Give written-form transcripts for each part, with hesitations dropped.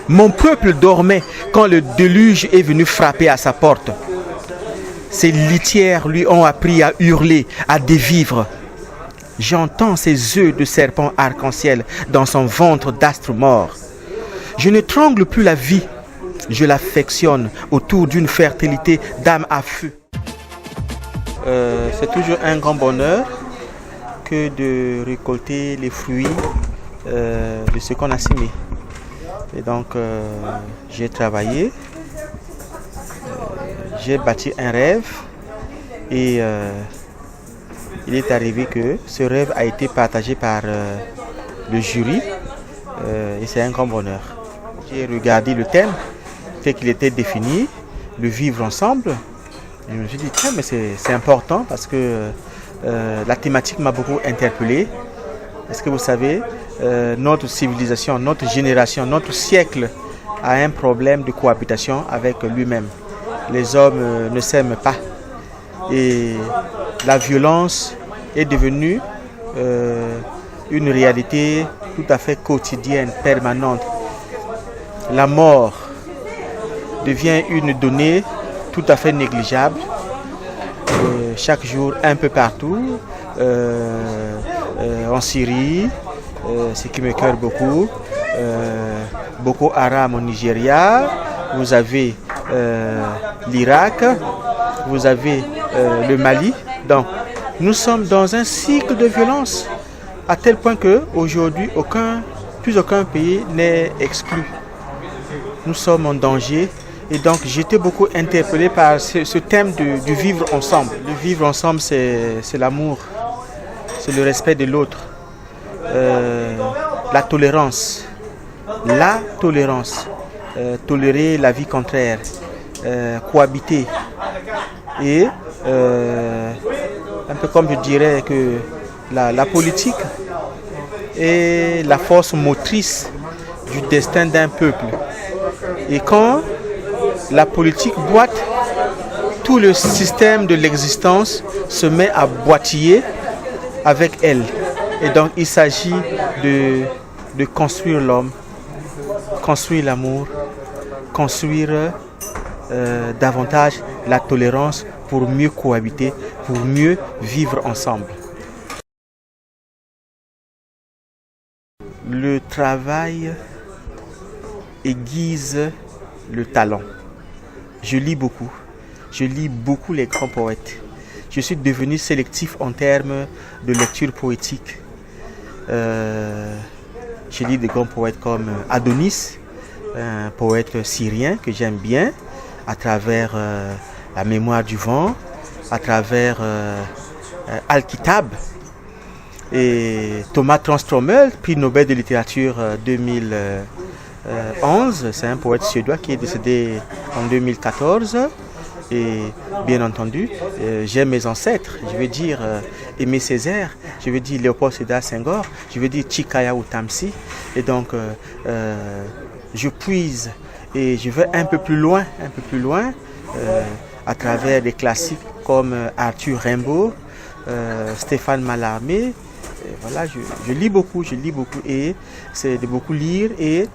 Mon peuple dormait quand le déluge est venu frapper à sa porte. Ses litières lui ont appris à hurler, à dévivre. J'entends ses œufs de serpent arc-en-ciel dans son ventre d'astre mort. Je ne trangle plus la vie, je l'affectionne autour d'une fertilité d'âme à feu. C'est toujours un grand bonheur que de récolter les fruits de ce qu'on a semé. Et donc, j'ai travaillé, j'ai bâti un rêve et il est arrivé que ce rêve a été partagé par le jury et c'est un grand bonheur. J'ai regardé le thème tel qu'il était défini, le vivre ensemble. Je me suis dit, tiens, mais c'est important parce que la thématique m'a beaucoup interpellé. Parce que vous savez, notre civilisation, notre génération, notre siècle a un problème de cohabitation avec lui-même. Les hommes ne s'aiment pas. Et la violence est devenue une réalité tout à fait quotidienne, permanente. La mort devient une donnée tout à fait négligeable. Chaque jour, un peu partout. En Syrie, ce qui me cœur beaucoup, Boko Haram au Nigeria, vous avez l'Irak, vous avez le Mali. Donc, nous sommes dans un cycle de violence à tel point qu'aujourd'hui, plus aucun pays n'est exclu. Nous sommes en danger et donc j'étais beaucoup interpellé par ce thème du vivre ensemble. Le vivre ensemble, c'est l'amour. C'est le respect de l'autre, la tolérance, tolérer la vie contraire, cohabiter. Et un peu comme je dirais que la politique est la force motrice du destin d'un peuple. Et quand la politique boite, tout le système de l'existence se met à boitiller avec elle. Et donc il s'agit de construire l'homme, construire l'amour, construire davantage la tolérance pour mieux cohabiter, pour mieux vivre ensemble. Le travail aiguise le talent. Je lis beaucoup les grands poètes. Je suis devenu sélectif en termes de lecture poétique. Je lis des grands poètes comme Adonis, un poète syrien que j'aime bien, à travers la mémoire du vent, à travers Al-Kitab, et Thomas Tranströmer, prix Nobel de littérature 2011. C'est un poète suédois qui est décédé en 2014. Et bien entendu, j'aime mes ancêtres, je veux dire Aimé Césaire, je veux dire Léopold Sédar Senghor, je veux dire Tchikaya Outamsi. Et donc, je puise et je vais un peu plus loin, à travers des classiques comme Arthur Rimbaud, Stéphane Mallarmé. Et voilà, je lis beaucoup et c'est de beaucoup lire et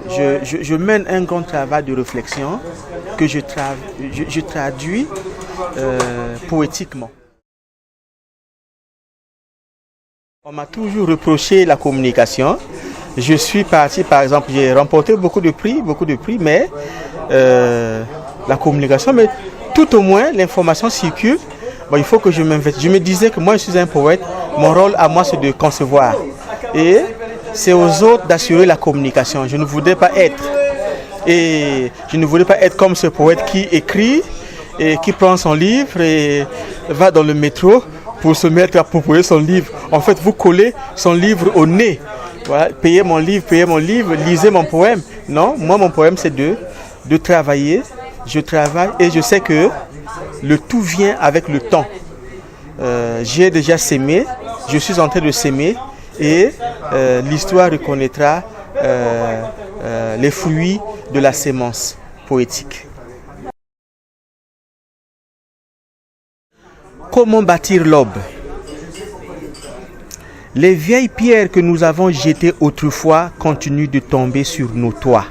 je mène un grand travail de réflexion que je traduis poétiquement. On m'a toujours reproché la communication. Je suis parti, par exemple, j'ai remporté beaucoup de prix, mais la communication, mais tout au moins l'information circule. Bon, il faut que je m'investisse. Je me disais que moi je suis un poète, mon rôle à moi c'est de concevoir. Et c'est aux autres d'assurer la communication. Je ne voudrais pas être comme ce poète qui écrit et qui prend son livre et va dans le métro pour se mettre à proposer son livre. En fait, vous collez son livre au nez. Voilà, payez mon livre, lisez mon poème. Non, moi mon poème c'est de travailler. Je travaille et je sais que le tout vient avec le temps. J'ai déjà sémé, je suis en train de s'aimer et l'histoire reconnaîtra les fruits de la sémence poétique. Comment bâtir l'aube? Les vieilles pierres que nous avons jetées autrefois continuent de tomber sur nos toits.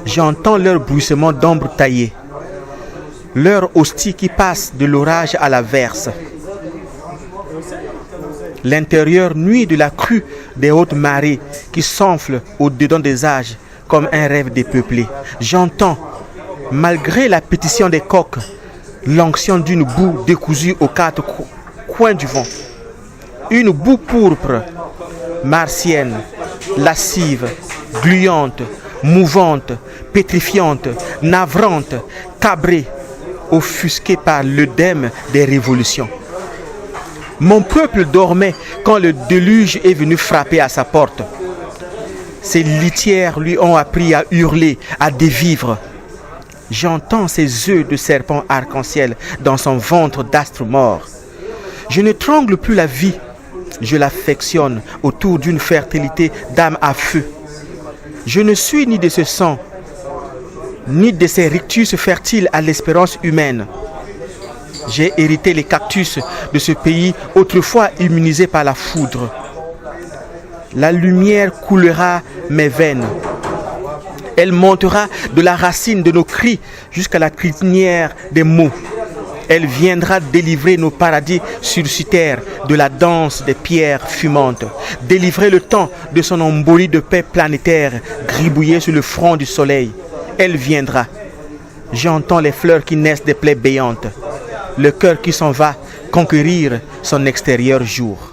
J'entends leur bruissement d'ombre taillée, leur hostie qui passe de l'orage à l'averse. L'intérieur nuit de la crue des hautes marées qui s'enflent au-dedans des âges comme un rêve dépeuplé. J'entends, malgré la pétition des coqs, l'onction d'une boue décousue aux quatre coins du vent. Une boue pourpre, martienne, lascive, gluante, mouvante, pétrifiante, navrante, cabrée, offusquée par l'œdème des révolutions. Mon peuple dormait quand le déluge est venu frapper à sa porte. Ses litières lui ont appris à hurler, à dévivre. J'entends ses œufs de serpent arc-en-ciel dans son ventre d'astre mort. Je ne trangle plus la vie, je l'affectionne autour d'une fertilité d'âme à feu. Je ne suis ni de ce sang, ni de ces rictus fertiles à l'espérance humaine. J'ai hérité les cactus de ce pays autrefois immunisé par la foudre. La lumière coulera mes veines. Elle montera de la racine de nos cris jusqu'à la crinière des mots. Elle viendra délivrer nos paradis sursitaires de la danse des pierres fumantes, délivrer le temps de son embolie de paix planétaire gribouillée sur le front du soleil. Elle viendra. J'entends les fleurs qui naissent des plaies béantes, le cœur qui s'en va conquérir son extérieur jour.